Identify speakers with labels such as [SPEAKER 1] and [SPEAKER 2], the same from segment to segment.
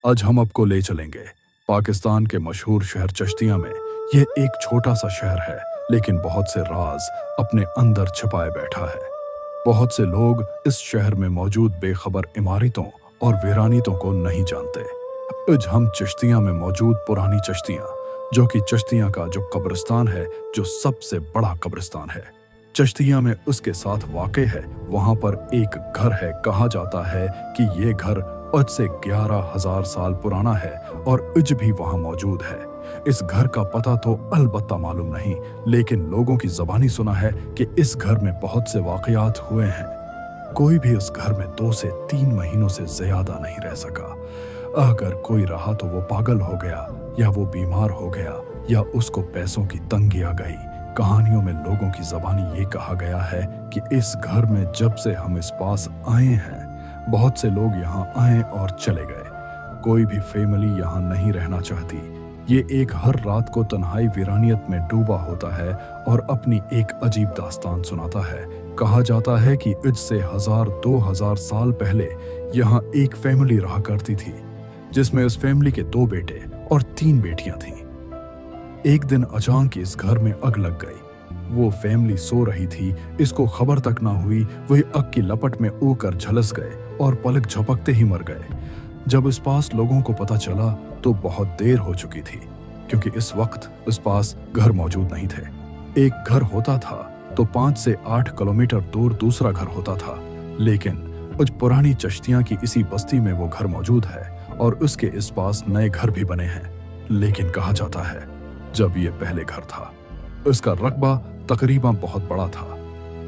[SPEAKER 1] आज हम आपको ले चलेंगे पाकिस्तान के मशहूर शहर चिश्तिया में। यह एक छोटा सा शहर है, लेकिन बहुत से राज अपने अंदर छिपाए बैठा है। बहुत से लोग इस शहर में मौजूद बेखबर इमारतों और वीरानितों को नहीं जानते। आज हम चिश्तिया में मौजूद पुरानी चिश्तिया, जो कि चिश्तिया का जो कब्रिस्तान है, जो सबसे बड़ा कब्रिस्तान है चिश्तिया में, उसके साथ वाक़े है। वहां पर एक घर है। कहा जाता है कि ये घर आज से 11,000 साल पुराना है और आज भी वहां मौजूद है। इस घर का पता तो अलबत्ता मालूम नहीं, लेकिन लोगों की ज़बानी सुना है कि इस घर में बहुत से वाक़यात हुए हैं। कोई भी इस घर में 2 से 3 महीनों से ज्यादा नहीं रह सका। अगर कोई रहा तो वो पागल हो गया, या वो बीमार हो गया, या उसको पैसों की तंगी आ गई। कहानियों में लोगों की ज़बानी ये कहा गया है कि इस घर में जब से हम इस पास आए हैं, बहुत से लोग यहाँ आए और चले गए। कोई भी फैमिली यहाँ नहीं रहना चाहती। ये एक हर रात को तन्हाई वीरानियत में डूबा होता है और अपनी एक अजीब दास्तान सुनाता है। कहा जाता है कि आज से 1000-2000 साल पहले यहाँ एक फैमिली रहा करती थी, जिसमें उस फैमिली के 2 बेटे और 3 बेटियां थीं। एक दिन अचानक इस घर में आग लग गई। वो फैमिली सो रही थी, इसको खबर तक ना हुई। वही आग की लपट में ऊकर झलस गए और पलक झपकते ही मर गए। जब इस पास लोगों को पता चला तो बहुत देर हो चुकी थी, क्योंकि इस वक्त उस पास घर मौजूद नहीं थे। एक घर होता था तो 5 से 8 किलोमीटर दूर दूसरा घर होता था, लेकिन आज पुरानी चिश्तिया की इसी बस्ती में वो घर मौजूद है और उसके इस पास नए घर भी बने हैं। लेकिन कहा जाता है जब ये पहले घर था, उसका रकबा तकरीबन बहुत बड़ा था,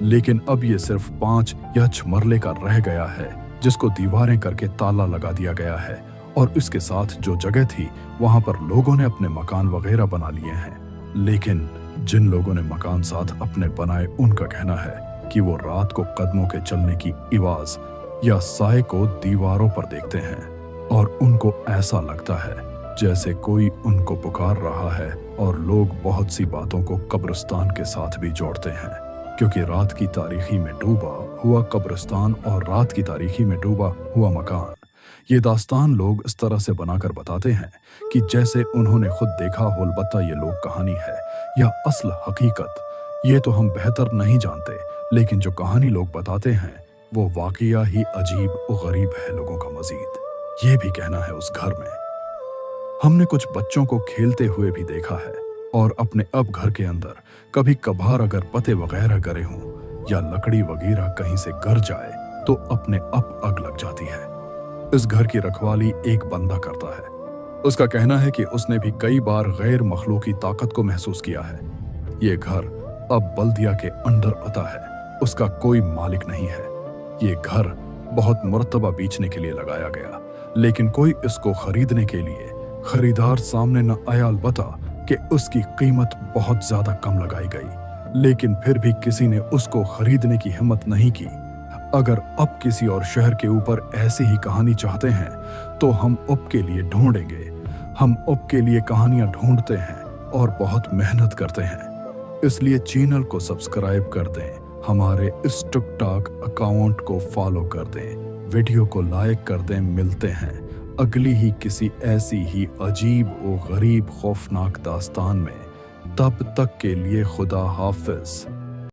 [SPEAKER 1] लेकिन अब ये सिर्फ 5 या 6 मरले का रह गया है, जिसको दीवारें करके ताला लगा दिया गया है। और इसके साथ जो जगह थी वहां पर लोगों ने अपने मकान वगैरह बना लिए हैं। लेकिन जिन लोगों ने मकान साथ अपने बनाए, उनका कहना है कि वो रात को कदमों के चलने की आवाज या साए को दीवारों पर देखते हैं और उनको ऐसा लगता है जैसे कोई उनको पुकार रहा है। और लोग बहुत सी बातों को कब्रिस्तान के साथ भी जोड़ते हैं, क्योंकि रात की तारीखी में डूबा हुआ कब्रिस्तान और रात की तारीखी में डूबा हुआ मकान, ये दास्तान लोग इस तरह से बनाकर बताते हैं कि जैसे उन्होंने खुद देखा हो। अलबत्ता ये लोग कहानी है या असल हकीकत, ये तो हम बेहतर नहीं जानते, लेकिन जो कहानी लोग बताते हैं वो वाकया ही अजीब और गरीब है लोगों का। मजीद ये भी कहना है, उस घर में हमने कुछ बच्चों को खेलते हुए भी देखा है, और अपने अब घर के अंदर कभी कभार अगर पते वगैरह गिरे हों या लकड़ी वगैरह कहीं से गिर जाए तो अपने अब आग लग जाती है। इस घर की रखवाली एक बंदा करता है। उसका कहना है कि उसने भी कई बार गैर मखलूकी ताकत को महसूस किया है। ये घर अब बल्दिया के अंडर आता है, उसका कोई मालिक नहीं है। ये घर बहुत मुरतबा बेचने के लिए लगाया गया, लेकिन कोई इसको खरीदने के लिए खरीदार सामने न आया। अलबत्ता कि उसकी कीमत बहुत ज्यादा कम लगाई गई, लेकिन फिर भी किसी ने उसको खरीदने की हिम्मत नहीं की। अगर अब किसी और शहर के ऊपर ऐसी ही कहानी चाहते हैं तो हम अब के लिए ढूंढेंगे। हम अब के लिए कहानियां ढूंढते हैं और बहुत मेहनत करते हैं। इसलिए चैनल को सब्सक्राइब कर दें, हमारे इस टिकटॉक अकाउंट को फॉलो कर दें, वीडियो को लाइक कर दें। मिलते हैं अगली ही किसी ऐसी ही अजीब और गरीब खौफनाक दास्तान में। तब तक के लिए खुदा हाफिज।